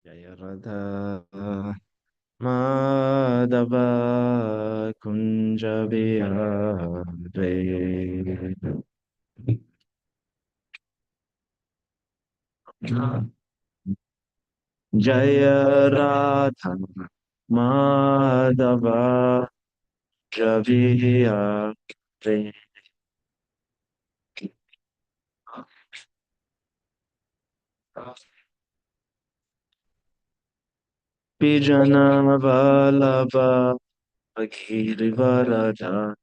Jaya Radha Madhava Kunja Bihare Jaya Radha Madhava Kunja Bihare Pijana Vallabha Girivardhana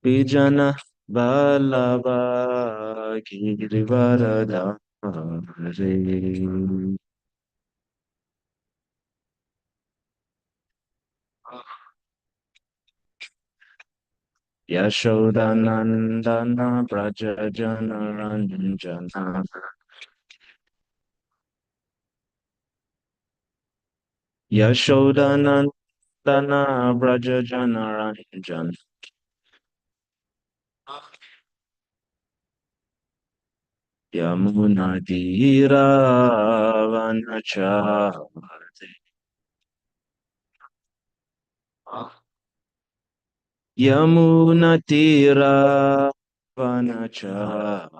Pijana Vallabha Girivardhana Yashodanandana Braja Janaranjana Yashodanandana Braja Janaranjana Yamunadira Vanachate Yamunatira Vanachate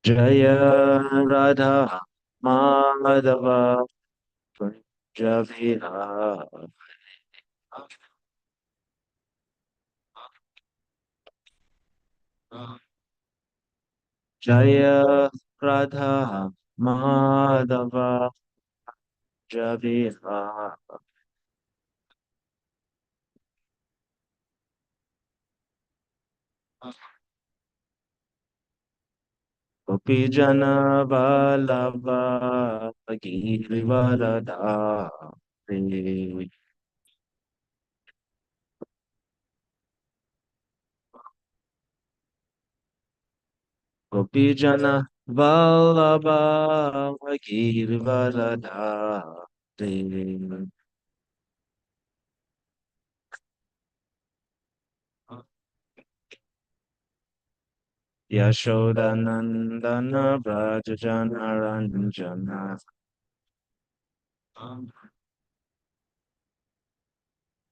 Jaya Radha Madhava Punjabiha Jaya Radha Madhava Punjabiha Gopijana Vallabha Girivardhari Gopijana Vallabha Girivardhari Yashodanandana Brajajana Ranjana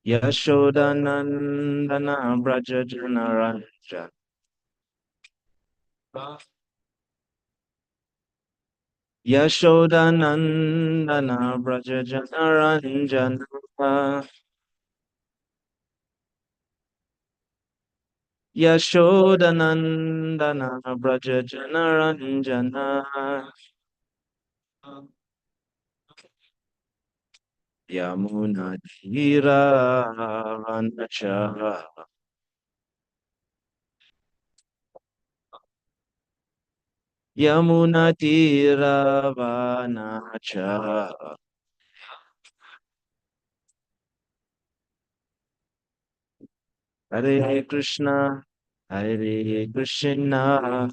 Yashodanandana Brajajana Ranjana Yashodanandana Brajajana Ranjana Yashodanandana Brajajana Ranjana Yamunadhira Vanacha Yamunadhira Vanacha Hare Krishna Hare Krishna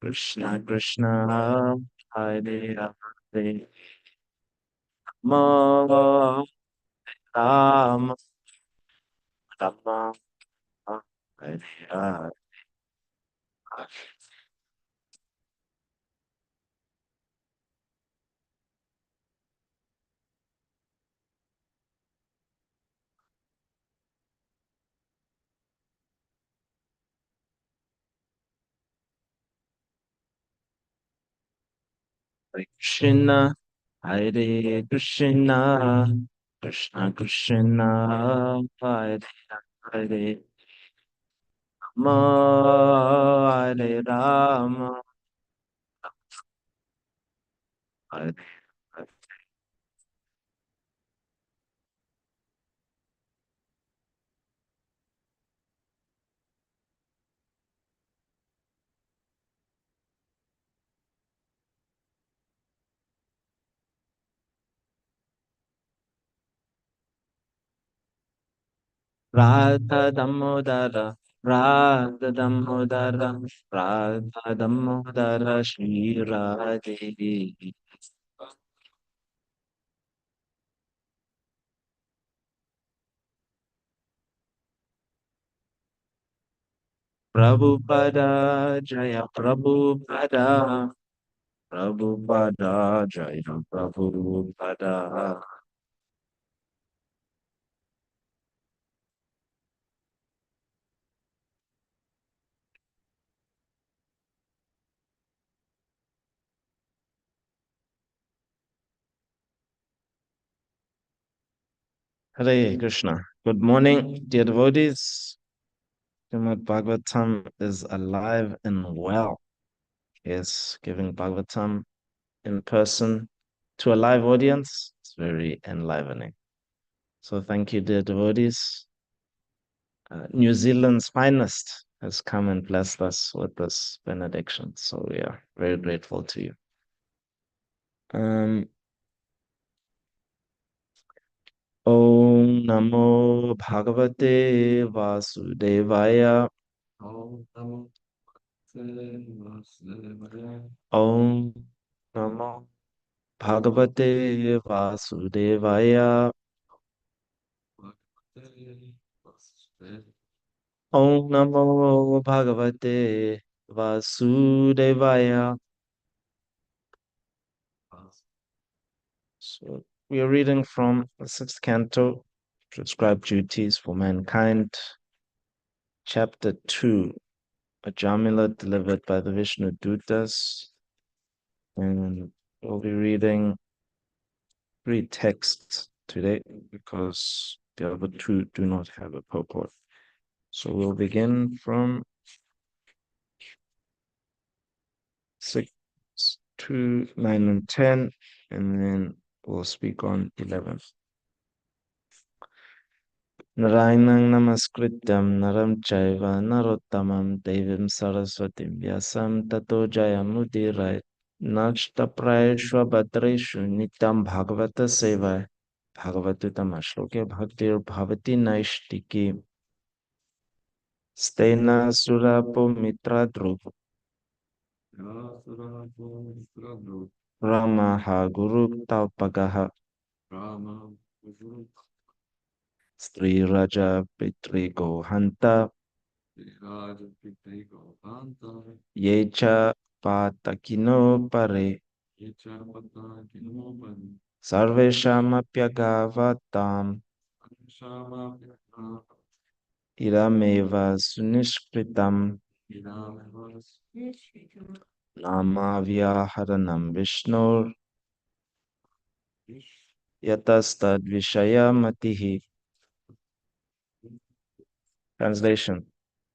Krishna Krishna Hare Hare Ma Rama Rama Hare Hare Krishna Hare Krishna Krishna Krishna Hare Hare Hare Rama Hare Hare Radha Damodara Radha Damodara Radha Damodara Shri Radhe Prabhupada Jaya Prabhupada. Prabhupada Jaya Prabhupada. Hare Krishna. Good morning, dear devotees. Srimad Bhagavatam is alive and well. Yes, giving Bhagavatam in person to a live audience. It's very enlivening. So thank you, dear devotees. New Zealand's finest has come and blessed us with this benediction. So we are very grateful to you. Om Namo Bhagavate Vasudevaya. Om Namo Om Namo Bhagavate Vasudevaya. Om Namo Bhagavate Vasudevaya. So we are reading from the sixth canto, Prescribed Duties for Mankind, chapter 2, a Jamila delivered by the Vishnu Dutas. And we'll be reading 3 texts today because the other 2 do not have a purport. So we'll begin from 6 to 9 and 10, and then we'll speak on 11. Narayanam namaskrityam naram chaiva narottamam devim saraswatim vyasam tato jayamudiray nakshtaprayeshva bhadreshu nityam bhagavata sevai bhagavatutam ashloke bhaktir bhavati naishtiki stena surapo mitra dhruv ramaha guru talpagaha Sri Raja Pitri Gohanta Yecha Patakino Pare Sarveshamapyagavatam Irameva Sunishkritam Namavyaharanam Vishnur Yatastad Vishaya Matihi. Translation.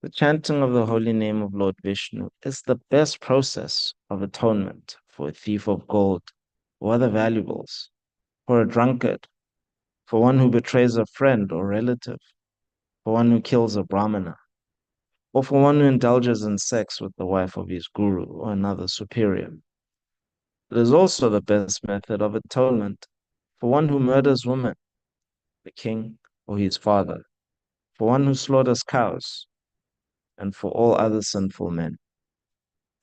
The chanting of the holy name of Lord Vishnu is the best process of atonement for a thief of gold or other valuables, for a drunkard, for one who betrays a friend or relative, for one who kills a brahmana, or for one who indulges in sex with the wife of his guru or another superior. It is also the best method of atonement for one who murders women, the king or his father, for one who slaughters cows, and for all other sinful men.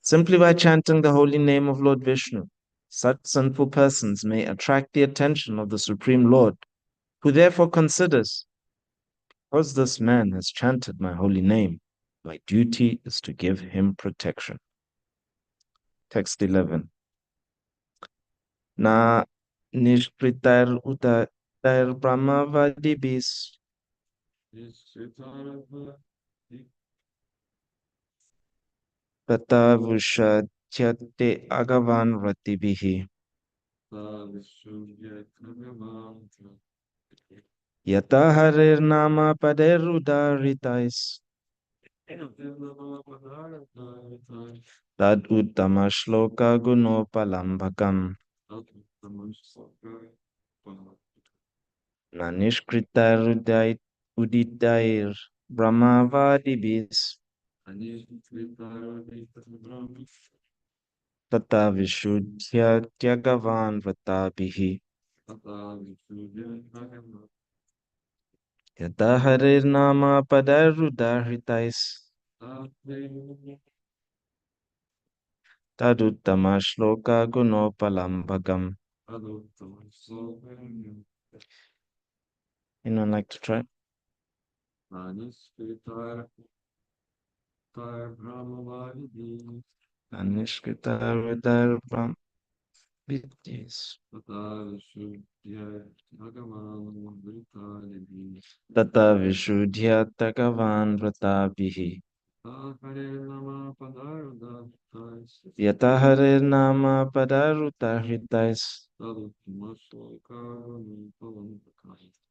Simply by chanting the holy name of Lord Vishnu, such sinful persons may attract the attention of the Supreme Lord, who therefore considers, because this man has chanted my holy name, my duty is to give him protection. Text 11. Na nishkritar utair brahmavadibis Patavushatyate agavan ratibihi Yata harir nama paderudaritais Tad uttama shloka gunopalambhakam Nanishkritar uditair brahmavadibis Tata vishuddhya tyagavan vratabihi Yata harir nama padarudaritais Taduttama shloka gunopalambhagam. Anyone like to try? Anishkritar Vidyas. Tata Vishuddhya Takavan Vratabihi. Yata Hare Nama Padaruta Hitais.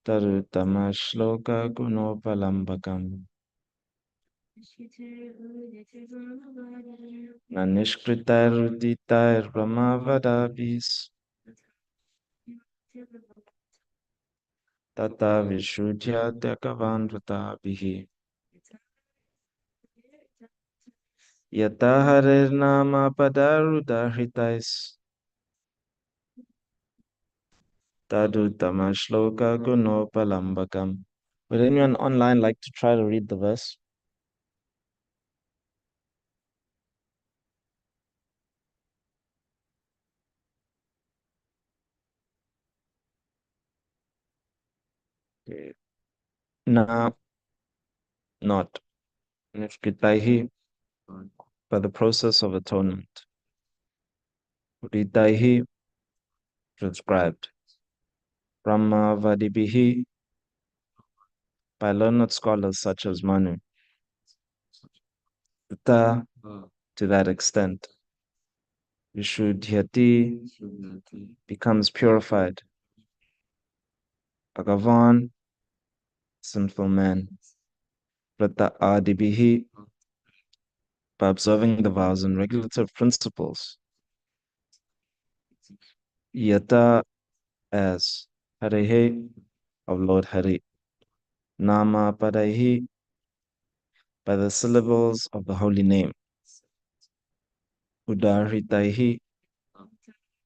Tarutama Shloka Gunopalambakam. Nanishkritar Uditar Brahmavadabis. Tata Vishuddhya Takavan Vratabihi. Yata Hare Nama Padaruta Hitais. Tadutama Shloka Gunopalambakam. Would anyone online like to try to read the verse? Okay. Na, not. Nifkitaihi, by the process of atonement. Uditaihi, prescribed. Brahma Vadibihi, by learned scholars such as Manu. Uta, to that extent. Vishuddhyati, becomes purified. Bhagavan, sinful man. Vrata Adibihi, by observing the vows and regulative principles. Yata, as. Harihe, of Lord Hari. Nama Padaihi, by the syllables of the holy name. Udaritaihi,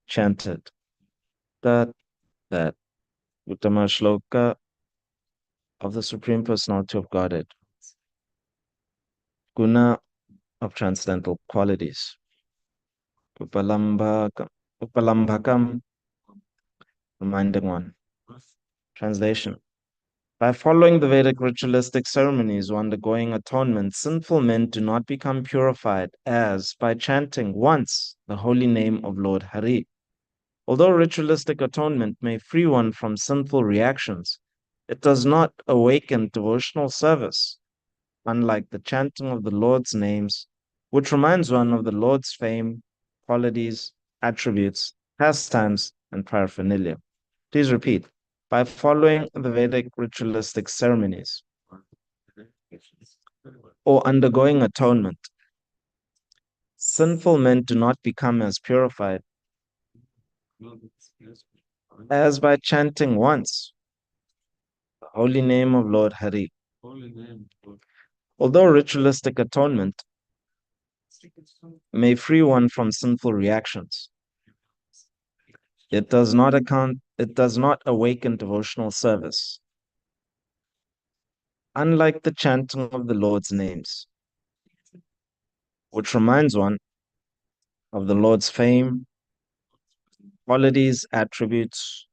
chanted. That Uttama Shloka of the Supreme Personality of Godhead. Guna, of transcendental qualities. Upalambhakam, reminding one. Translation. By following the Vedic ritualistic ceremonies or undergoing atonement, sinful men do not become purified as by chanting once the holy name of Lord Hari. Although ritualistic atonement may free one from sinful reactions, it does not awaken devotional service, unlike the chanting of the Lord's names, which reminds one of the Lord's fame, qualities, attributes, pastimes, and paraphernalia. Please repeat. By following the Vedic ritualistic ceremonies or undergoing atonement, sinful men do not become as purified as by chanting once the holy name of Lord Hari. Although ritualistic atonement may free one from sinful reactions, it does not awaken devotional service. Unlike the chanting of the Lord's names, which reminds one of the Lord's fame, qualities, attributes,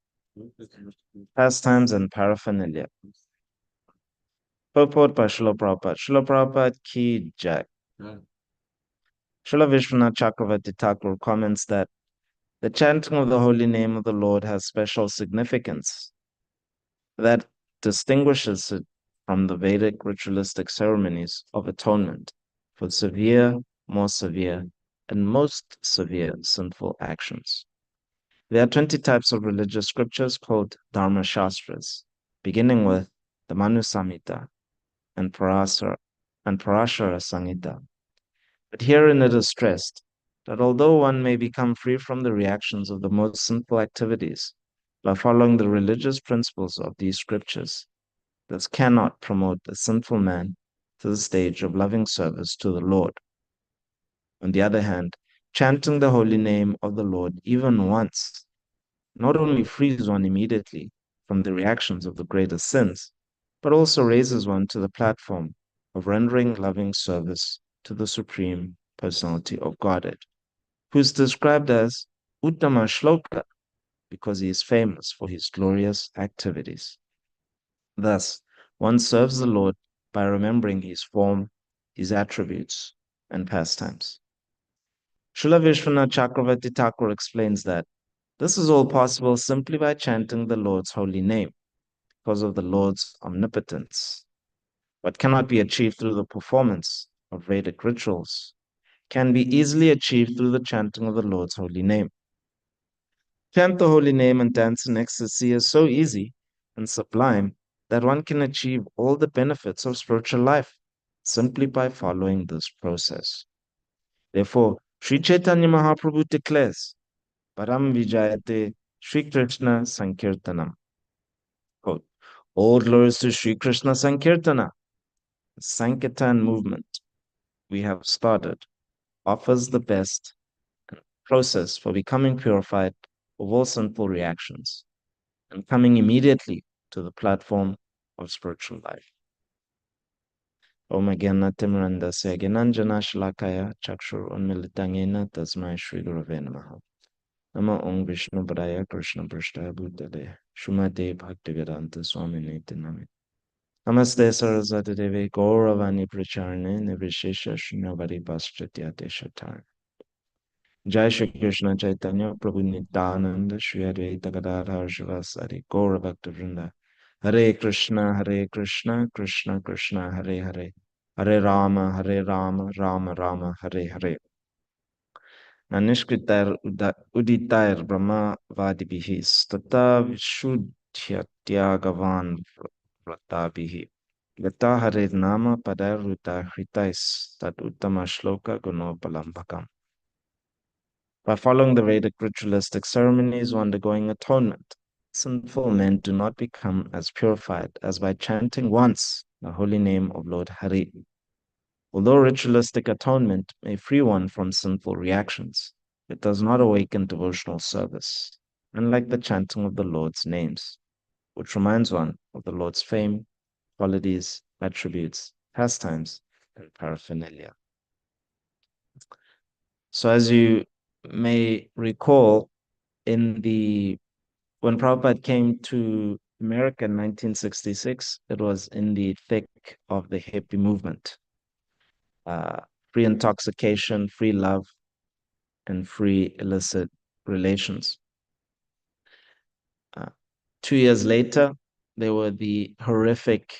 pastimes, and paraphernalia. Purport by Srila Prabhupada. Srila Prabhupada Ki Jai. Srila Vishwanath Chakravarti Thakur comments that the chanting of the holy name of the Lord has special significance that distinguishes it from the Vedic ritualistic ceremonies of atonement for severe, more severe, and most severe sinful actions. There are 20 types of religious scriptures called Dharma Shastras, beginning with the Manu Samhita and Parashara Samhita. But herein it is stressed that although one may become free from the reactions of the most sinful activities by following the religious principles of these scriptures, this cannot promote a sinful man to the stage of loving service to the Lord. On the other hand, chanting the holy name of the Lord even once not only frees one immediately from the reactions of the greatest sins, but also raises one to the platform of rendering loving service to the Supreme Personality of Godhead, who is described as Uttama Shloka because he is famous for his glorious activities. Thus, one serves the Lord by remembering his form, his attributes, and pastimes. Srila Vishwanath Chakravarti Thakur explains that this is all possible simply by chanting the Lord's holy name because of the Lord's omnipotence. What cannot be achieved through the performance of Vedic rituals can be easily achieved through the chanting of the Lord's holy name. Chant the holy name and dance in ecstasy is so easy and sublime that one can achieve all the benefits of spiritual life simply by following this process. Therefore, Sri Chaitanya Mahaprabhu declares, Param Vijayate Sri Krishna Sankirtanam. Quote, all glories to Sri Krishna Sankirtana, the Sankirtan movement we have started offers the best process for becoming purified of all sinful reactions and coming immediately to the platform of spiritual life. Om Agyanna Timrandasya Gyananjana Shalakaya Chakshur Unmilitangena Tasmai Shri Gurave Namaha. Nama Om Vishnu Padaya Krishna Prashtaya Bhutale Shumate Bhaktivedanta Swami Nityanami. Namaste Saraswati Devi Gauravani Pracharne Nivishesha Shunyavadi Paschatya Shatar. Jai Shri Krishna Chaitanya Prabhu Nityananda Shri Advaita Gadadhar Shivasari Gaura Bhakta Vrinda. Hare Krishna Krishna Krishna Hare Hare Hare Rama Rama Rama Hare Hare. Nanishkritar Uditair Brahma Vadibihi Stata Vishuddhyatyagavan Vratabihi. Gata Hare Nama Padaruta Hritais Tat Uttama Shloka Gunopalambhakam. By following the Vedic ritualistic ceremonies or undergoing atonement, sinful men do not become as purified as by chanting once the holy name of Lord Hari. Although ritualistic atonement may free one from sinful reactions, it does not awaken devotional service, unlike the chanting of the Lord's names, which reminds one of the Lord's fame, qualities, attributes, pastimes, and paraphernalia. So as you may recall, when Prabhupada came to America in 1966, it was in the thick of the hippie movement. Free intoxication, free love, and free illicit relations. 2 years later, there were the horrific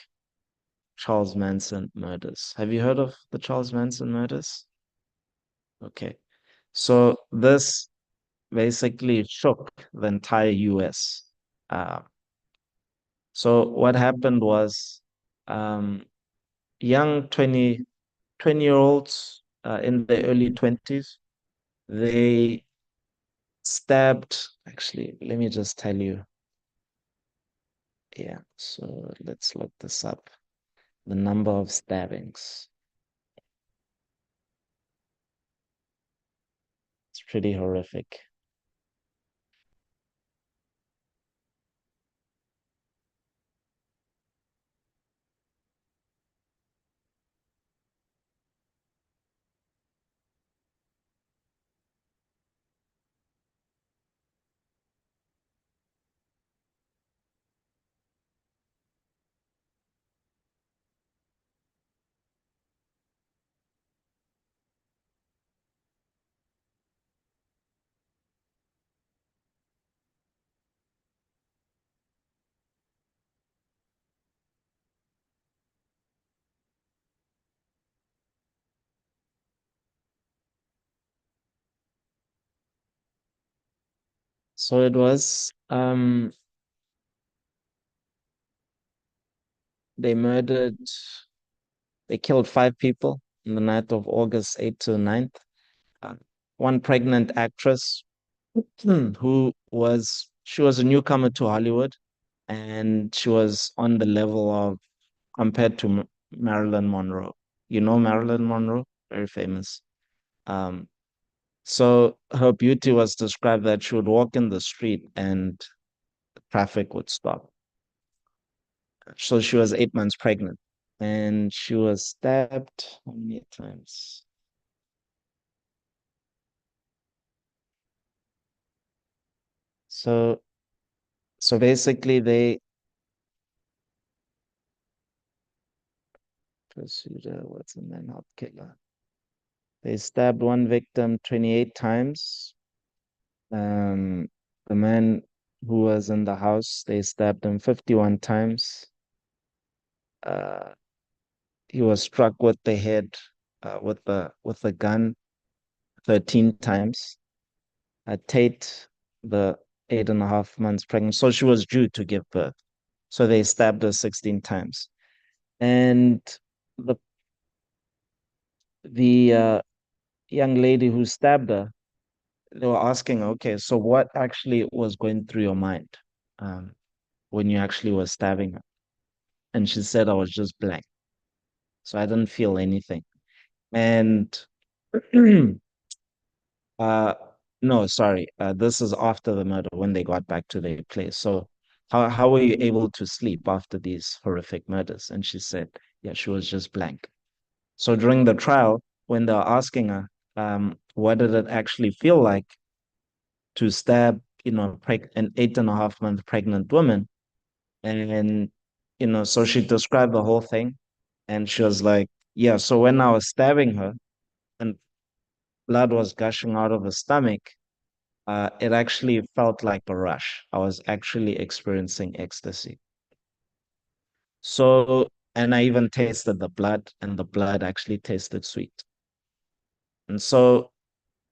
Charles Manson murders. Have you heard of the Charles Manson murders? Okay. So this basically shook the entire US. So what happened was young 20-year-olds in their early 20s, they stabbed, actually, let me just tell you. Yeah, so let's look this up. The number of stabbings. It's pretty horrific. So it was, they murdered, they killed 5 people in the night of August 8th to 9th. One pregnant actress she was a newcomer to Hollywood, and she was on the level of, compared to Marilyn Monroe. You know Marilyn Monroe? Very famous. Um, so her beauty was described that she would walk in the street and traffic would stop. So she was 8 months pregnant, and she was stabbed how many times? So basically pursuer, what's the man out killer? They stabbed one victim 28 times. Um, the man who was in the house, they stabbed him 51 times. Uh, he was struck with the head with the gun 13 times. Tate, the 8.5 months pregnant, so she was due to give birth. So they stabbed her 16 times. And the the young lady who stabbed her, they were asking, okay, so what actually was going through your mind um, when you actually were stabbing her? And she said, I was just blank. So I didn't feel anything. And uh, no, sorry, this is after the murder when they got back to their place. So how were you able to sleep after these horrific murders? And she said, yeah, she was just blank. So during the trial, when they were asking her, what did it actually feel like to stab, an 8.5 month pregnant woman? And, so she described the whole thing. And she was like, yeah, so when I was stabbing her and blood was gushing out of her stomach, it actually felt like a rush. I was actually experiencing ecstasy. So, and I even tasted the blood, and the blood actually tasted sweet. And so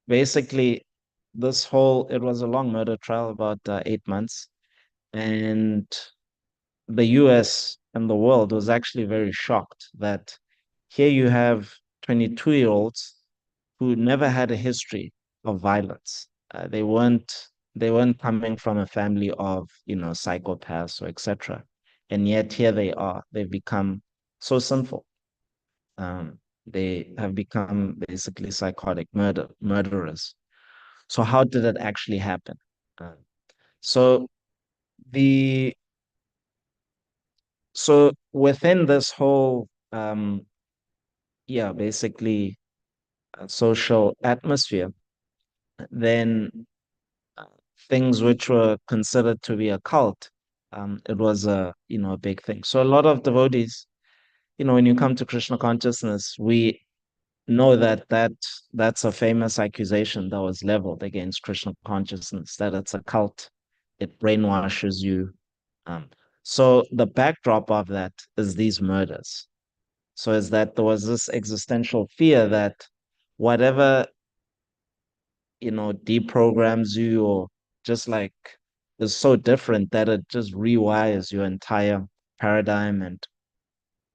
basically, it was a long murder trial, about 8 months. And the US and the world was actually very shocked that here you have 22-year-olds who never had a history of violence. They weren't coming from a family of, psychopaths or etc. And yet here they are. They've become so sinful. They have become basically psychotic murderers. So how did it actually happen? Uh, so the so within this whole basically social atmosphere, then uh, things which were considered to be a cult, it was a big thing. So a lot of devotees, when you come to Krishna consciousness, we know that's a famous accusation that was leveled against Krishna consciousness, that it's a cult, it brainwashes you. Um, so the backdrop of that is these murders. So is that there was this existential fear that whatever, deprograms you or just like is so different that it just rewires your entire paradigm, and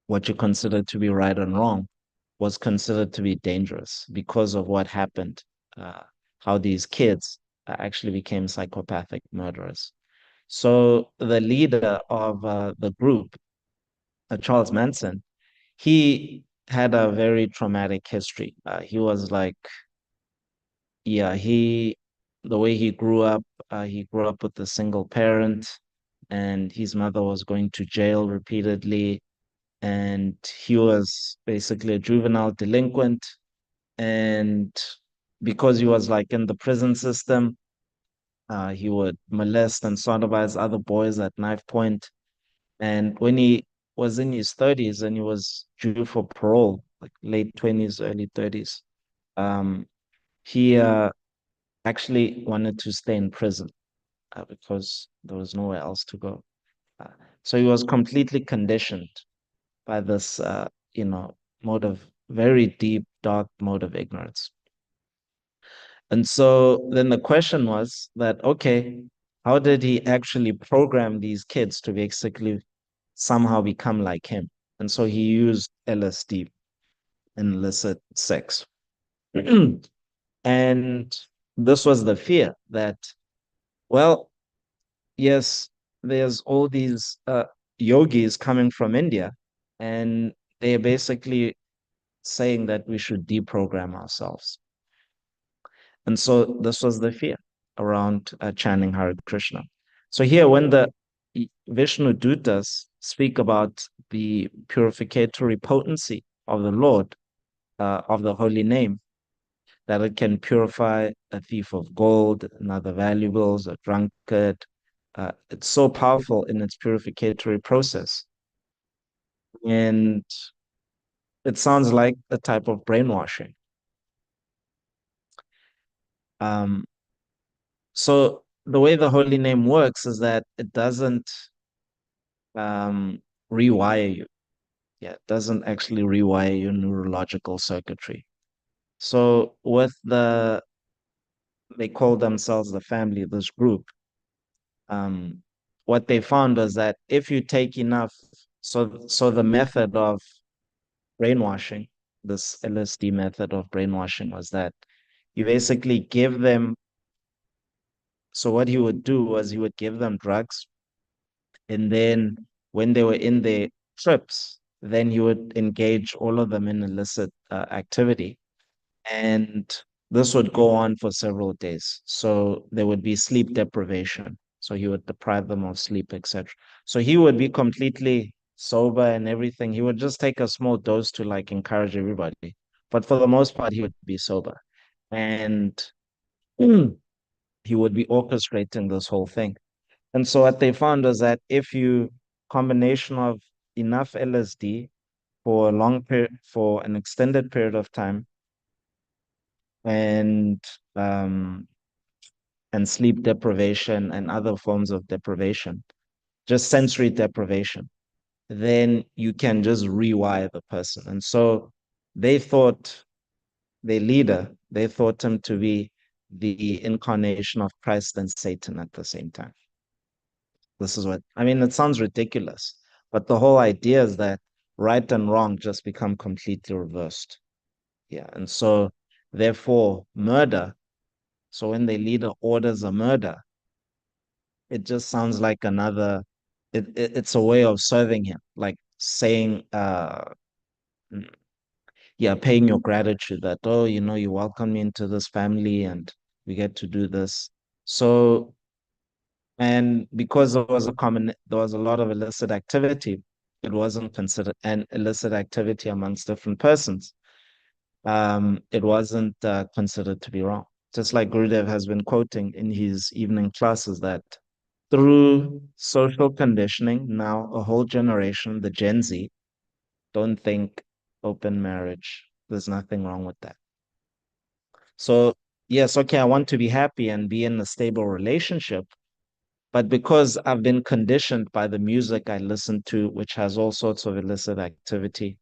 what you consider to be right and wrong was considered to be dangerous because of what happened, uh, how these kids actually became psychopathic murderers. So the leader of the group, Charles Manson, he had a very traumatic history. He was like, yeah, the way he grew up with a single parent, and his mother was going to jail repeatedly, and he was basically a juvenile delinquent. And because he was like in the prison system, he would molest and sodomize other boys at knife point. And when he was in his 30s and he was due for parole, like late 20s, early 30s, um, he actually wanted to stay in prison because there was nowhere else to go. Uh, so he was completely conditioned by this, mode of very deep, dark mode of ignorance. And so then the question was that, okay, how did he actually program these kids to basically somehow become like him? And so he used LSD and illicit sex. And this was the fear that, well, yes, there's all these yogis coming from India, and they're basically saying that we should deprogram ourselves. And so this was the fear around chanting Hare Krishna. So here, when the Vishnu Dutas speak about the purificatory potency of the Lord, of the holy name, that it can purify a thief of gold and other valuables, a drunkard. It's so powerful in its purificatory process. And it sounds like a type of brainwashing. Um, so the way the holy name works is that it doesn't um, rewire you. Yeah, it doesn't actually rewire your neurological circuitry. So with they call themselves the family, this group, um, what they found was that if you take enough, so the method of brainwashing, this LSD method of brainwashing was that you basically give them, so what he would do was he would give them drugs, and then when they were in their trips, then he would engage all of them in illicit activity. And this would go on for several days. So there would be sleep deprivation. So he would deprive them of sleep, etc. So he would be completely sober and everything. He would just take a small dose to like encourage everybody. But for the most part, he would be sober. And he would be orchestrating this whole thing. And so what they found was that if you combination of enough LSD for a long period, for an extended period of time, and um, and sleep deprivation and other forms of deprivation, just sensory deprivation, then you can just rewire the person. And so they thought their leader, they thought him to be the incarnation of Christ and Satan at the same time. This is what I mean. It sounds ridiculous, but the whole idea is that right and wrong just become completely reversed. Yeah. And so, therefore, murder. So, when the leader orders a murder, it just sounds like another, it's a way of serving him, like saying, mm, yeah, paying your gratitude that, oh, you welcome me into this family and we get to do this. So, and because there was a lot of illicit activity, it wasn't considered an illicit activity amongst different persons. It wasn't considered to be wrong. Just like Gurudev has been quoting in his evening classes that through social conditioning, now a whole generation, the Gen Z, don't think open marriage. There's nothing wrong with that. So, yes, okay, I want to be happy and be in a stable relationship. But because I've been conditioned by the music I listen to, which has all sorts of illicit activity,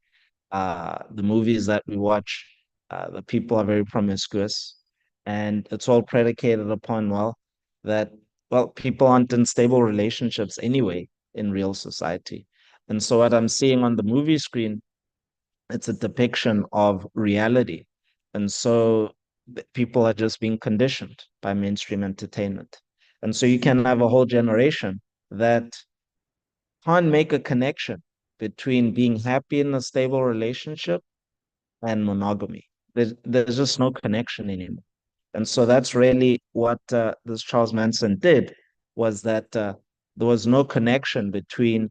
the movies that we watch, the people are very promiscuous, and it's all predicated upon, well, people aren't in stable relationships anyway in real society. And so what I'm seeing on the movie screen, it's a depiction of reality. And so people are just being conditioned by mainstream entertainment. And so you can have a whole generation that can't make a connection between being happy in a stable relationship and monogamy. There's just no connection anymore. And so that's really what this Charles Manson did, was that there was no connection between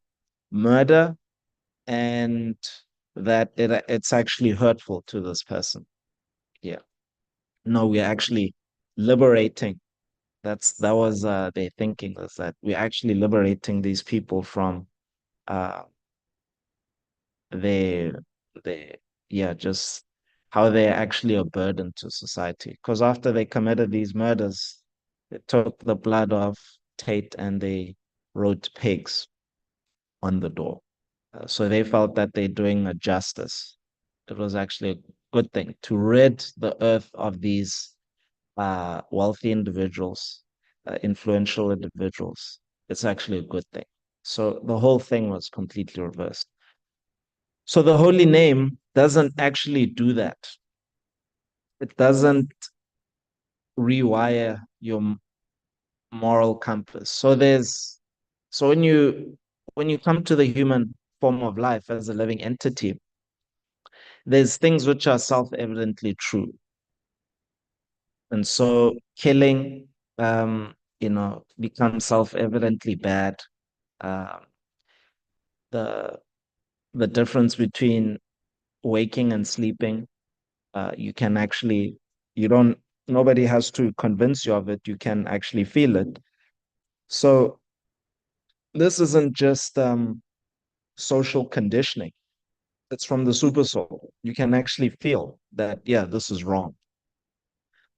murder and that it's actually hurtful to this person. Yeah. No, we're actually liberating. That was their thinking, was that we're actually liberating these people from uh they they yeah, just how they're actually a burden to society. Because after they committed these murders, they took the blood of Tate and they wrote pigs on the door. So they felt that they're doing a justice. It was actually a good thing to rid the earth of these wealthy individuals, influential individuals. It's actually a good thing. So the whole thing was completely reversed. So the holy name doesn't actually do that. It doesn't rewire your moral compass. So when you come to the human form of life as a living entity, there's things which are self-evidently true. And so killing, becomes self-evidently bad. Uh, the the difference between waking and sleeping, you can actually, you don't, nobody has to convince you of it. You can actually feel it. So this isn't just social conditioning. It's from the super soul. You can actually feel that, yeah, this is wrong.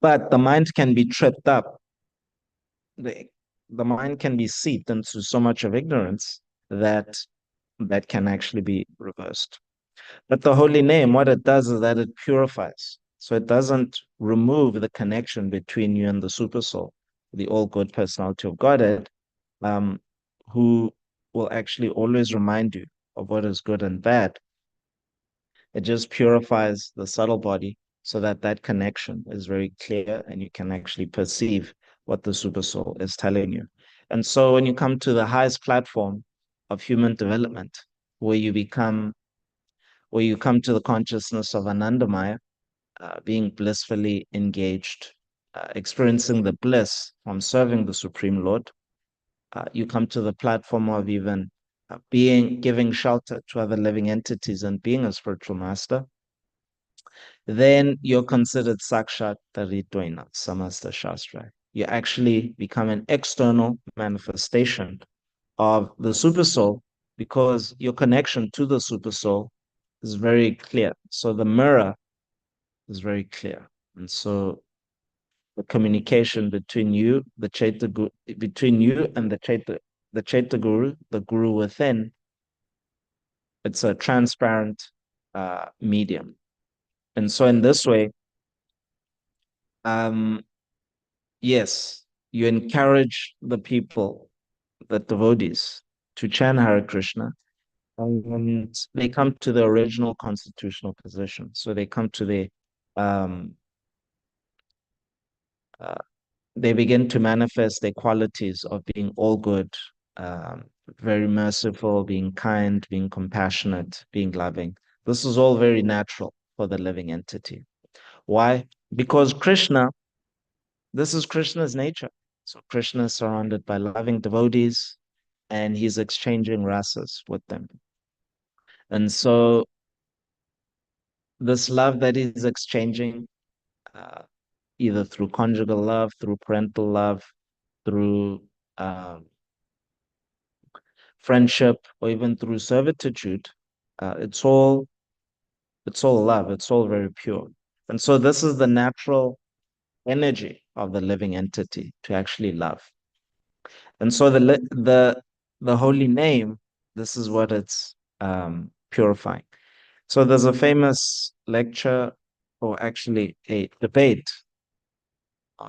But the mind can be tripped up. The, the mind can be seeped into so much of ignorance that that can actually be reversed. But the holy name, what it does is that it purifies. So it doesn't remove the connection between you and the super soul, the all good personality of Godhead, um, who will actually always remind you of what is good and bad. It just purifies the subtle body so that that connection is very clear and you can actually perceive what the super soul is telling you. And so when you come to the highest platform of human development, where you become, where you come to the consciousness of Anandamaya, being blissfully engaged, experiencing the bliss from serving the Supreme Lord, you come to the platform of even being giving shelter to other living entities and being a spiritual master, then you're considered Sakshat Taritoina, Samasta Shastra. You actually become an external manifestation of the super soul because your connection to the super soul is very clear. So the mirror is very clear. And so the communication between you, the Chaita Guru, between you and the Chaita Guru, the Guru within, it's a transparent medium. And so in this way, um, yes, you encourage the people, the devotees, to chant Hare Krishna, and they come to the original constitutional position. So they come to the, um, uh, they begin to manifest their qualities of being all good, um, very merciful, being kind, being compassionate, being loving. This is all very natural for the living entity. Why? Because Krishna, this is Krishna's nature. So Krishna is surrounded by loving devotees and he's exchanging rasas with them. And so this love that he's exchanging, uh, either through conjugal love, through parental love, through um, friendship, or even through servitude, uh, it's all it's all love. It's all very pure. And so this is the natural energy of the living entity to actually love. And so the holy name, this is what it's purifying. So there's a famous lecture, or actually a debate,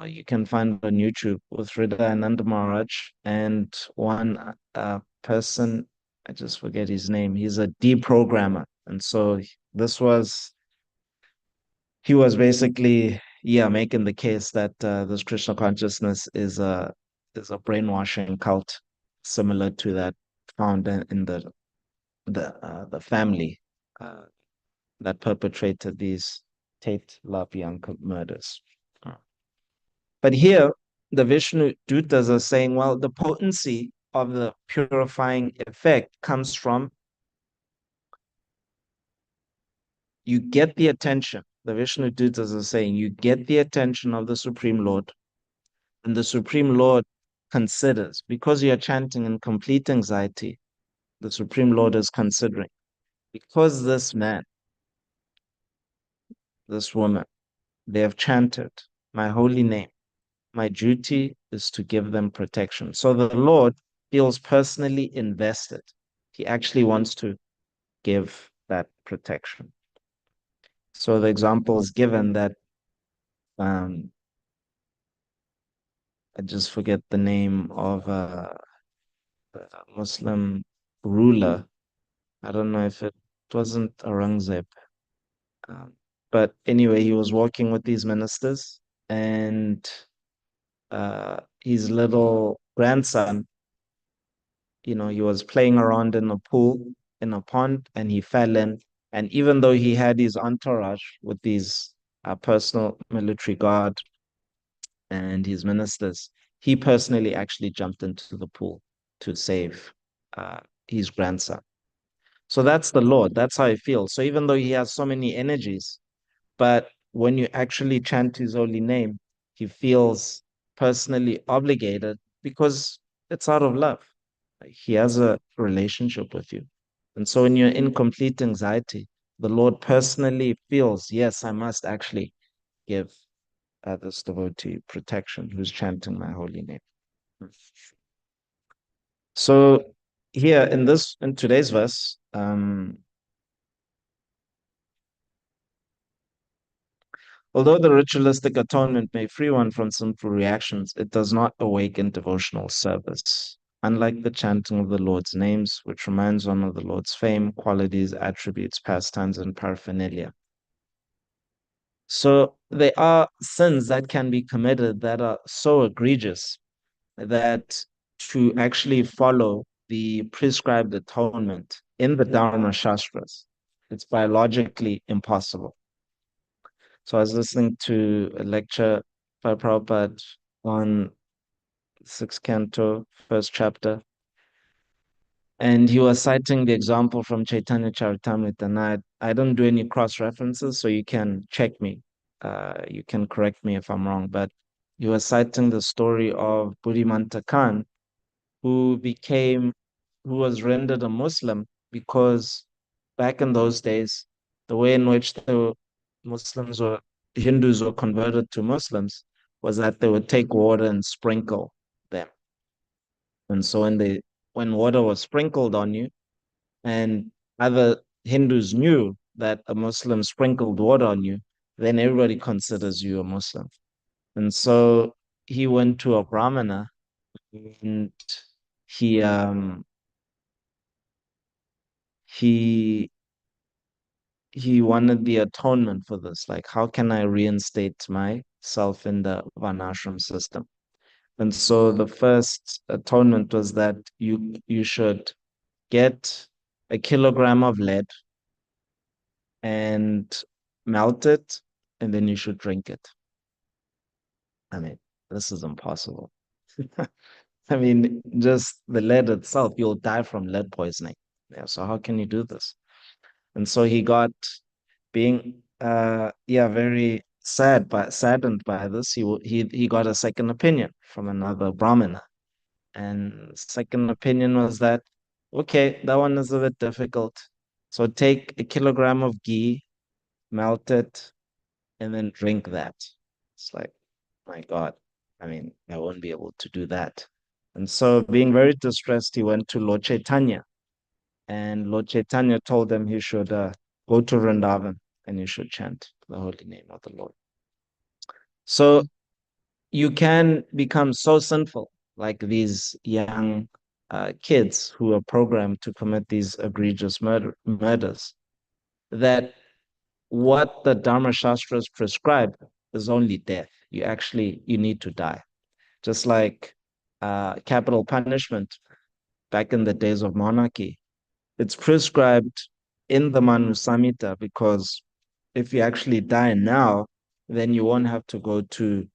you can find on YouTube with Hridayananda Maharaj and one person, I just forget his name. He's a deprogrammer, and so this was he was basically, yeah, making the case that this Krishna consciousness is a brainwashing cult similar to that found in the family uh, that perpetrated these Tate LaBianca murders. But here, the Vishnu Dutas are saying, well, the potency of the purifying effect comes from you get the attention. The Vishnu Dutas are saying you get the attention of the Supreme Lord, and the Supreme Lord considers, because you are chanting in complete anxiety, the Supreme Lord is considering, because this man, this woman, they have chanted my holy name, my duty is to give them protection. So the Lord feels personally invested. He actually wants to give that protection. So the example is given that um, I just forget the name of a Muslim ruler. I don't know if it wasn't Aurangzeb. Um, but anyway, he was walking with these ministers, and his little grandson, he was playing around in a pool, in a pond, and he fell in. And even though he had his entourage with these personal military guard and his ministers, he personally actually jumped into the pool to save uh, his grandson. So that's the Lord. That's how he feels. So even though he has so many energies, but when you actually chant his holy name, he feels personally obligated because it's out of love. Like, he has a relationship with you. And so when you're in complete anxiety, the Lord personally feels, yes, I must actually give this devotee protection who's chanting my holy name. So here in today's verse, although the ritualistic atonement may free one from sinful reactions, it does not awaken devotional service. Unlike the chanting of the Lord's names, which reminds one of the Lord's fame, qualities, attributes, pastimes, and paraphernalia. So there are sins that can be committed that are so egregious that to actually follow the prescribed atonement in the Dharma Shastras, it's biologically impossible. So I was listening to a lecture by Prabhupada on sixth canto, first chapter, and he was citing the example from Chaitanya Charitamrita. And I don't do any cross references, so you can check me. You can correct me if I'm wrong, but he was citing the story of Buddhimanta Khan, who became, who was rendered a Muslim because back in those days, the way in which the Muslims or Hindus were converted to Muslims was that they would take water and sprinkle them. And so when water was sprinkled on you, and other Hindus knew that a Muslim sprinkled water on you, then everybody considers you a Muslim. And so he went to a Brahmana and he um he he wanted the atonement for this. Like, how can I reinstate myself in the Varnashram system? And so the first atonement was that you should get a kilogram of lead and melt it, and then you should drink it. I mean, this is impossible. I mean, just the lead itself, you'll die from lead poisoning. Yeah, so how can you do this? And so he got being very saddened by this. He got a second opinion from another Brahmana. And second opinion was that, okay, that one is a bit difficult. So take a kilogram of ghee, melt it, and then drink that. It's like, my God, I mean, I won't be able to do that. And so, being very distressed, he went to Lord Chaitanya, and Lord Chaitanya told him he should go to Vrindavan and he should chant the holy name of the Lord. So, you can become so sinful, like these young kids who are programmed to commit these egregious murders, that what the Dharma Shastras prescribe is only death. You need to die. Just like capital punishment back in the days of monarchy, it's prescribed in the Manu Samhita because if you actually die now, then you won't have to go to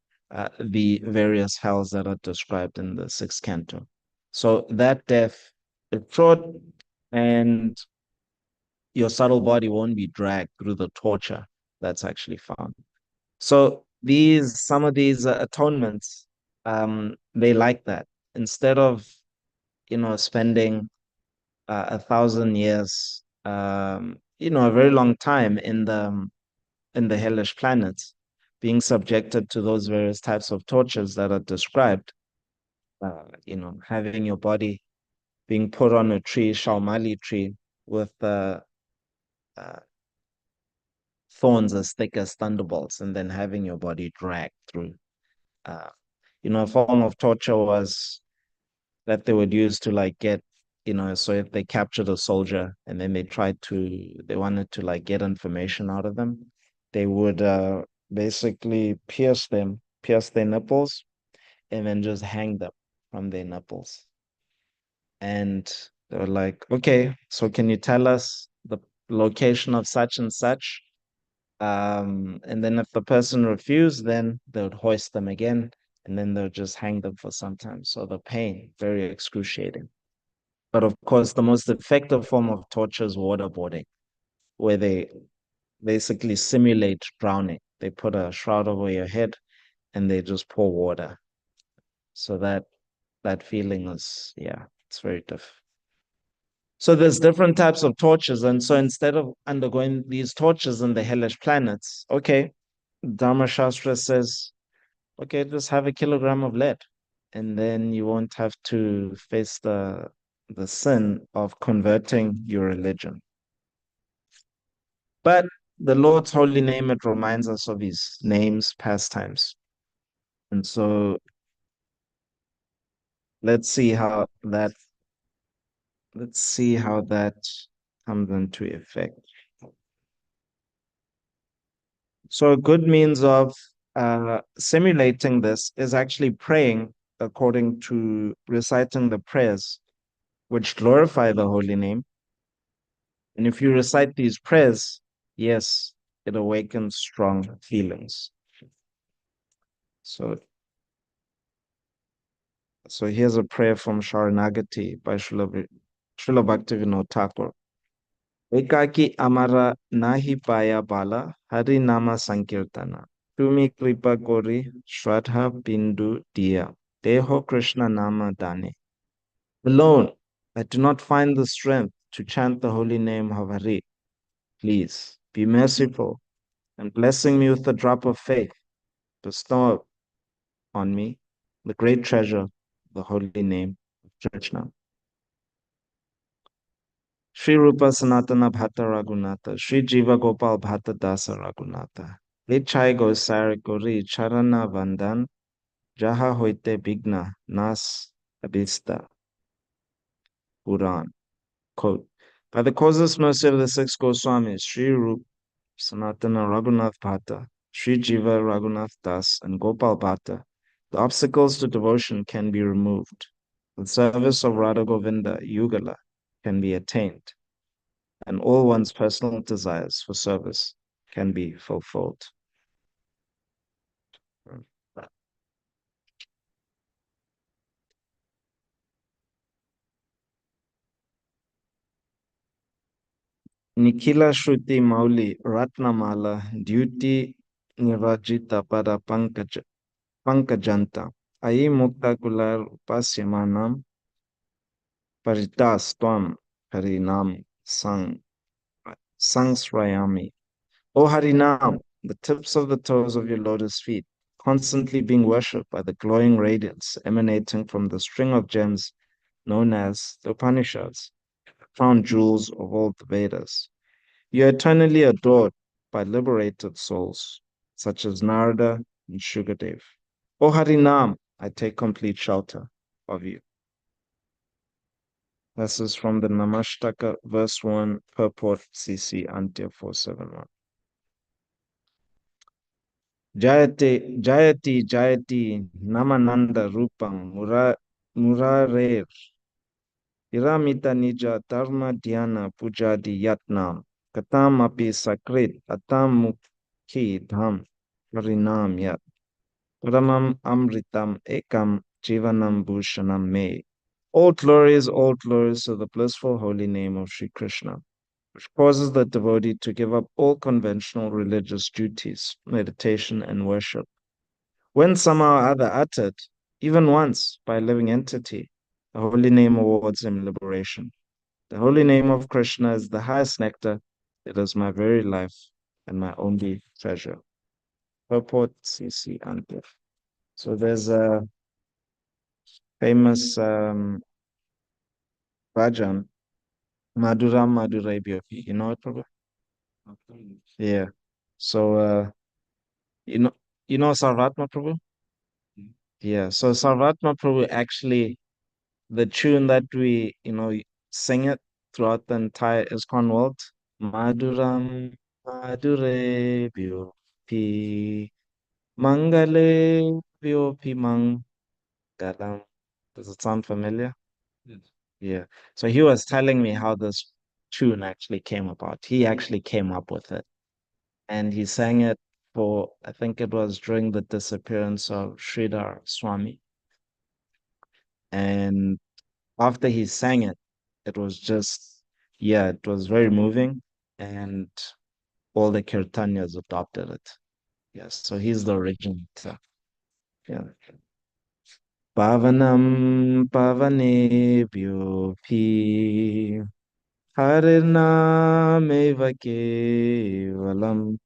the various hells that are described in the sixth canto. So that death is short, and your subtle body won't be dragged through the torture that's actually found. So some of these atonements, they like that. Instead of, spending 1,000 years, a very long time in the hellish planets, being subjected to those various types of tortures that are described, having your body being put on a tree, Shalmali tree, with uh, thorns as thick as thunderbolts, and then having your body dragged through. Uh, a form of torture was that they would use to like get, so if they captured a soldier and then they wanted to like get information out of them, they would basically pierce their nipples, and then just hang them from their nipples. And they were like, okay, so can you tell us the location of such and such? And then if the person refused, then they would hoist them again, and then they would just hang them for some time. So the pain, very excruciating. But of course, the most effective form of torture is waterboarding, where they basically simulate drowning. They put a shroud over your head and they just pour water. So that feeling is, yeah, it's very tough. So there's different types of tortures. And so instead of undergoing these tortures in the hellish planets, okay, Dharma Shastra says, okay, just have a kilogram of lead. And then you won't have to face the sin of converting your religion. But the Lord's holy name, it reminds us of his names, pastimes. And so let's see how that let's see how that comes into effect. So a good means of simulating this is actually praying according to reciting the prayers which glorify the holy name. And if you recite these prayers, yes, it awakens strong feelings. So, so here's a prayer from Sharanagati by Srila Bhaktivinoda Thakur. Ekaki amara nahi paya bala hari nama sankirtana. Tumi kripa kori shraddha bindu dia. Deho Krishna nama dane. Alone, I do not find the strength to chant the holy name of Hari. Please be merciful and blessing me with a drop of faith. Bestow on me the great treasure, the holy name of Krishna. Sri Rupa Sanatana Bhatta Raghunatha, Sri Jiva Gopal Bhatta Dasa Raghunatha. Lichai Gosar Gori Charana Vandan, Jaha Hoite Bigna, Nas Abista, Puran. Quote, by the causeless mercy of the six Goswamis, Sri Rupa Sanatana Raghunath Bhatta, Sri Jiva Raghunath Das, and Gopal Bhatta, the obstacles to devotion can be removed. The service of Radha Govinda, Yugala, can be attained, and all one's personal desires for service can be fulfilled. Nikhila Shruti Mauli Ratnamala Duty Nirajita Pada Pankajanta Ayi Mukta Kular Upasyamanam Paritas Tvam Harinam Sangsrayami. O Harinam, the tips of the toes of your lotus feet, constantly being worshipped by the glowing radiance emanating from the string of gems known as the Upanishads, crown jewels of all the Vedas. You are eternally adored by liberated souls, such as Narada and Shukadev. O Harinam, I take complete shelter of you. This is from the Namashtaka, verse 1, purport CC Antya 471. Jayati, Jayati, Jayati, Namananda Rupam, Murarer, Iramita Nija, Dharma Dhyana, Pujadi Yatnam, Katam Api Sakrit, Atam Mukhi Dham, Harinam Yat, Paramam Amritam Ekam, Jivanam Bhushanam Me. All glories to the blissful holy name of Sri Krishna, which causes the devotee to give up all conventional religious duties, meditation, and worship. When somehow or other uttered, even once by a living entity, the holy name awards him liberation. The holy name of Krishna is the highest nectar. It is my very life and my only treasure. Purport CC Antif. So there's a famous bhajan, Maduram Madurai Byopi. You know it, Prabhu? Yeah. So you know Sarvatma Prabhu? Yeah. So Sarvatma Prabhu actually, the tune that we sing it throughout the entire ISKCON world, Maduram Madure Byopi Mangale Byopi Mangalam. Does it sound familiar? Yeah. So he was telling me how this tune actually came about. He actually came up with it. And he sang it for, I think it was during the disappearance of Sridhar Swami. And after he sang it, it was just, yeah, it was very moving. And all the Kirtanyas adopted it. Yes. So he's the original. So, yeah. Pavanam Pavanebhyo Pi Harinameva Kevalam.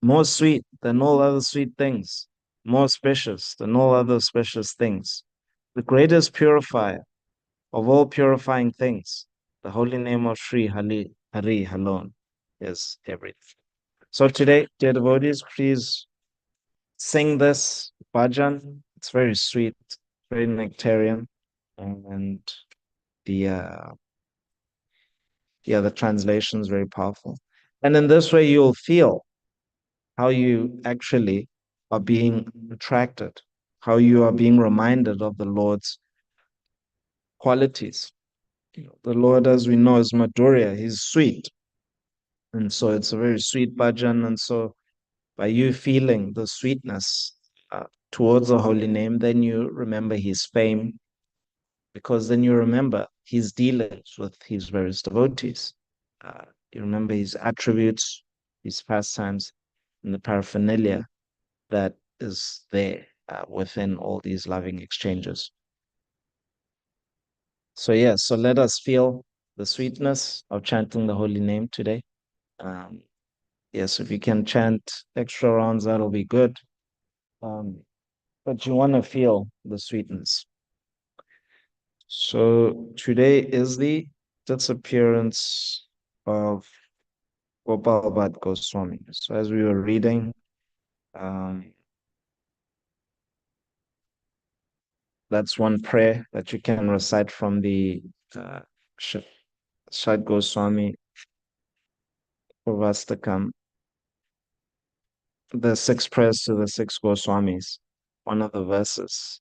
More sweet than all other sweet things, more precious than all other precious things. The greatest purifier of all purifying things, the holy name of Sri Hari alone is everything. So today, dear devotees, please sing this bhajan. It's very sweet, very nectarian, and the the translation is very powerful. And in this way, you'll feel how you actually are being attracted, how you are being reminded of the Lord's qualities. The Lord, as we know, is Madhurya, He's sweet. And so it's a very sweet bhajan. And so by you feeling the sweetness towards the holy name, then you remember His fame, because then you remember His dealings with His various devotees. Uh, you remember His attributes, His pastimes, and the paraphernalia that is there within all these loving exchanges. So, yes, so let us feel the sweetness of chanting the holy name today. Um, yes, if you can chant extra rounds, that'll be good. But you want to feel the sweetness. So, today is the disappearance of Gopal Bhatt Goswami. So, as we were reading, um, that's one prayer that you can recite from the uh, Shad Goswami Purvastakam, the six prayers to the six Goswamis. One of the verses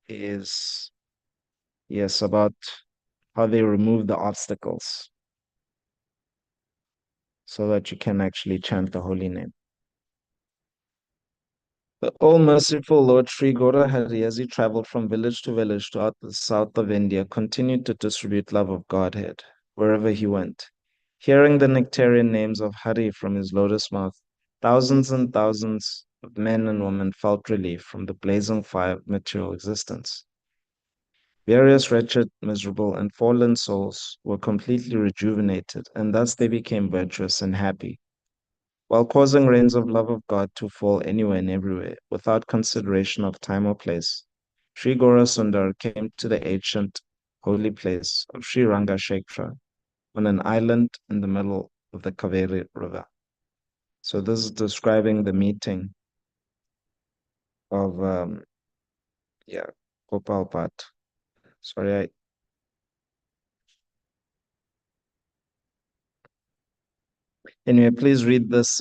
is, yes, about how they remove the obstacles so that you can actually chant the holy name. The all merciful Lord Sri Gaurahari, as he traveled from village to village throughout the south of India, continued to distribute love of Godhead wherever he went. Hearing the nectarian names of Hari from his lotus mouth, thousands and thousands of men and women felt relief from the blazing fire of material existence. Various wretched, miserable, and fallen souls were completely rejuvenated, and thus they became virtuous and happy, while causing rains of love of God to fall anywhere and everywhere, without consideration of time or place. Sri Gaura Sundar came to the ancient holy place of Sri Rangashekhra on an island in the middle of the Kaveri River. So this is describing the meeting of yeah, Gopal Bhatt. Sorry, anyway, please read this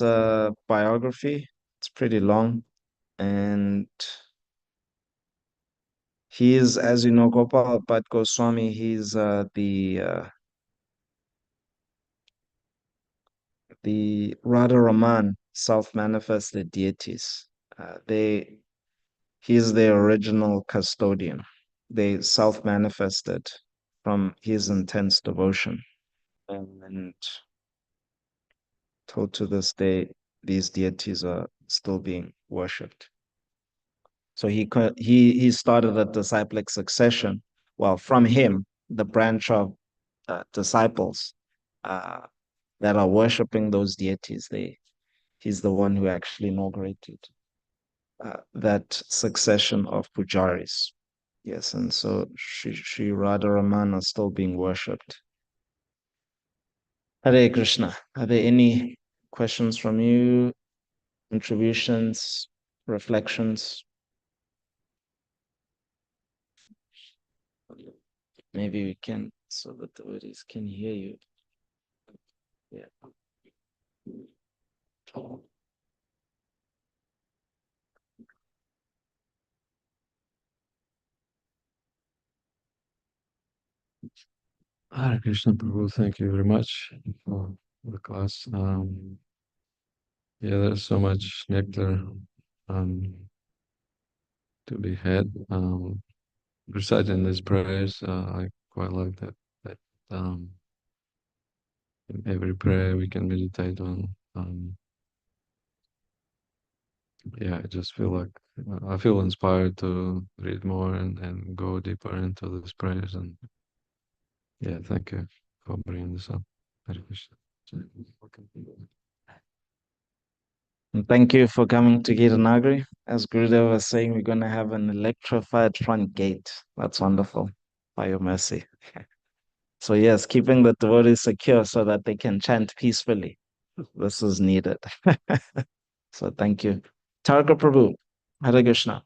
biography. It's pretty long, and he is, as you know, Gopal Bhatt Goswami. He's the Radha Raman self-manifested deities. They He is the original custodian. They self-manifested from his intense devotion, and till to this day, these deities are still being worshipped. So he started a disciplic succession. Well, from him, the branch of disciples uh, that are worshipping those deities, he's the one who actually inaugurated that succession of pujaris. Yes, and so Sri Radharaman are still being worshipped. Hare Krishna. Are there any questions from you, contributions, reflections? Maybe we can, so that the devotees can hear you. Yeah. Hare Krishna Prabhu, thank you very much for the class. Yeah, there's so much nectar um, to be had. Reciting these prayers, I quite like that. That in every prayer we can meditate on. Yeah, I just feel like I feel inspired to read more and go deeper into these prayers. And yeah, thank you comprehend this. Hare Krishna. And thank you for coming to Gita Nagari. As Gurudev was saying, we're going to have an electrified front gate. That's wonderful, by your mercy. So, yes, keeping the devotees secure so that they can chant peacefully. This is needed. So, thank you. Targa Prabhu, Hare Krishna.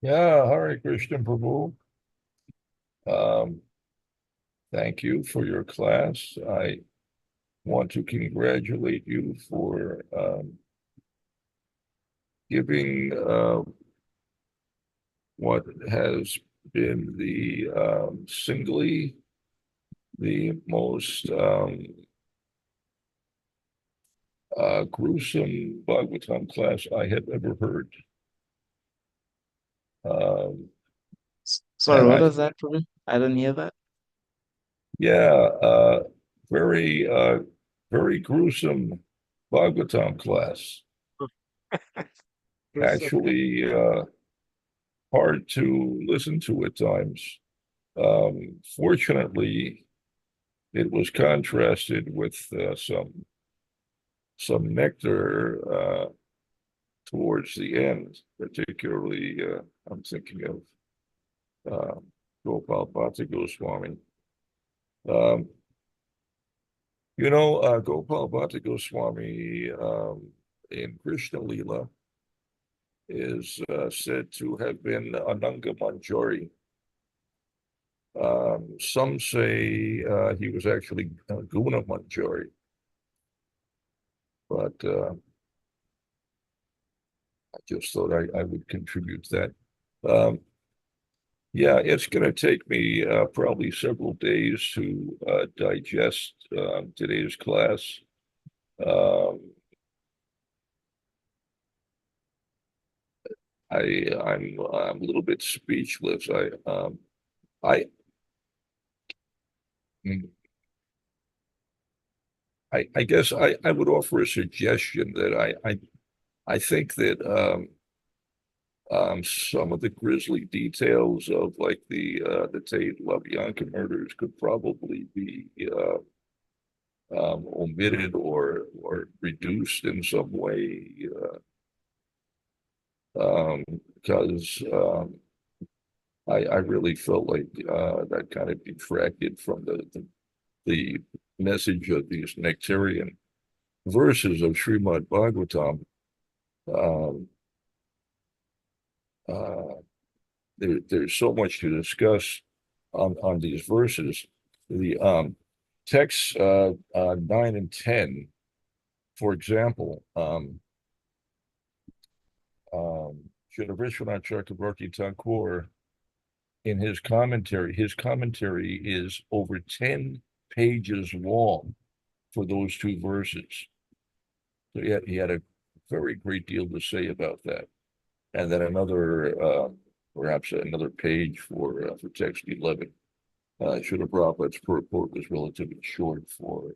Yeah, Hare Krishna Prabhu. Thank you for your class. I want to congratulate you for giving what has been the singly the most gruesome Bhagavatam class I have ever heard. Sorry, And what I, is that, Prabhu? I didn't hear that. yeah, very, very gruesome Bhagavatam class. Actually, hard to listen to at times. Fortunately, it was contrasted with some nectar towards the end, particularly I'm thinking of Gopal Bhatta Goswami. Gopal Bhatta Goswami in Krishna Lila is said to have been Ananga Manjari. Some say he was actually Guna Manjari, but I just thought I would contribute that. Yeah, it's going to take me probably several days to digest today's class. I'm a little bit speechless. I I guess I would offer a suggestion that I think that some of the grisly details of like the Tate LaBianca murders could probably be omitted or reduced in some way because I really felt like that kind of detracted from the message of these nectarian verses of Srimad Bhagavatam. There's so much to discuss on these verses. The texts 9 and 10, for example, Srila Vishwanath Chakravarti Thakur, in his commentary is over 10 pages long for those two verses. So he had a very great deal to say about that. And then perhaps another page for text 11. Srila Prabhupada's purport was relatively short for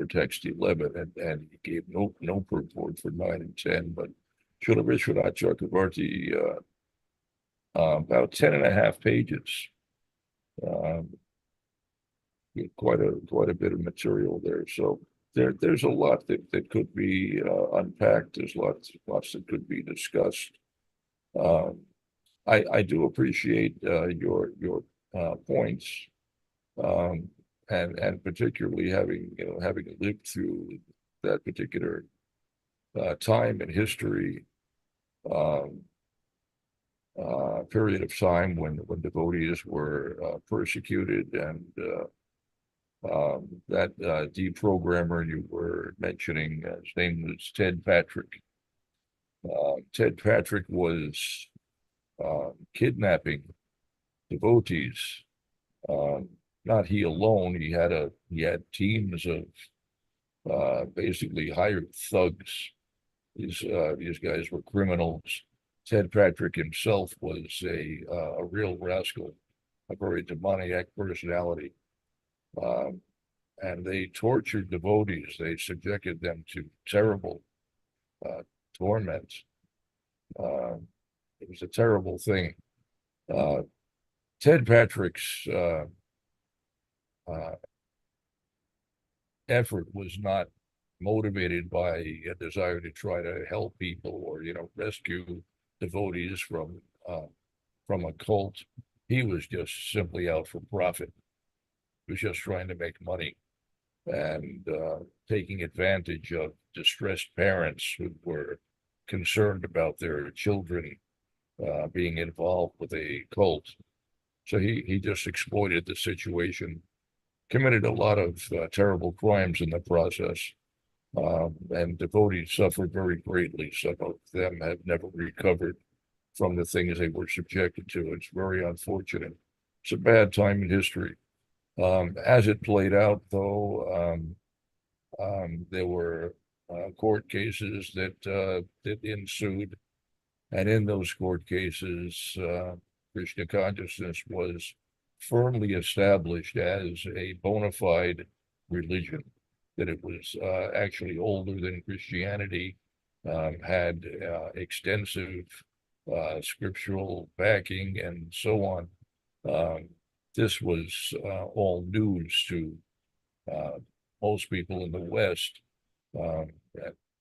text 11, and he gave no purport for 9 and 10, but Srila Vishwanath Chakravarti about 10 and a half pages. Quite a bit of material there. So there's a lot that could be unpacked. There's lots that could be discussed. I do appreciate your points, and particularly having lived through that particular time in history, period of time when devotees were persecuted, and that deprogrammer you were mentioning, his name was Ted Patrick. Ted Patrick was kidnapping devotees. Not he alone. He had teams of basically hired thugs. These guys were criminals. Ted Patrick himself was a real rascal, a very demoniac personality. And they tortured devotees. They subjected them to terrible torments. It was a terrible thing. Ted Patrick's effort was not motivated by a desire to try to help people or, rescue devotees from a cult. He was just simply out for profit. He was just trying to make money and taking advantage of distressed parents who were concerned about their children being involved with a cult. So he just exploited the situation, committed a lot of terrible crimes in the process, and devotees suffered very greatly. Some of them have never recovered from the things they were subjected to. It's very unfortunate. It's a bad time in history. As it played out, though, there were court cases that ensued, and in those court cases, Krishna consciousness was firmly established as a bona fide religion, that it was actually older than Christianity, had extensive scriptural backing, and so on. This was all news to most people in the West, the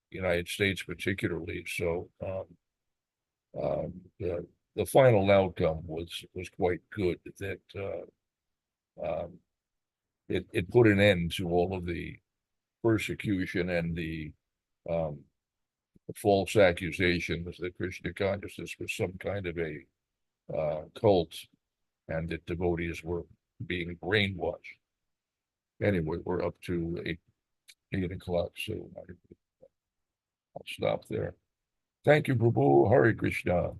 United States particularly. So the final outcome was quite good. That it put an end to all of the persecution and the false accusations that Krishna consciousness was some kind of a cult, and that devotees were being brainwashed. Anyway, we're up to 8 o'clock, so I'll stop there. Thank you, Prabhu. Hare Krishna.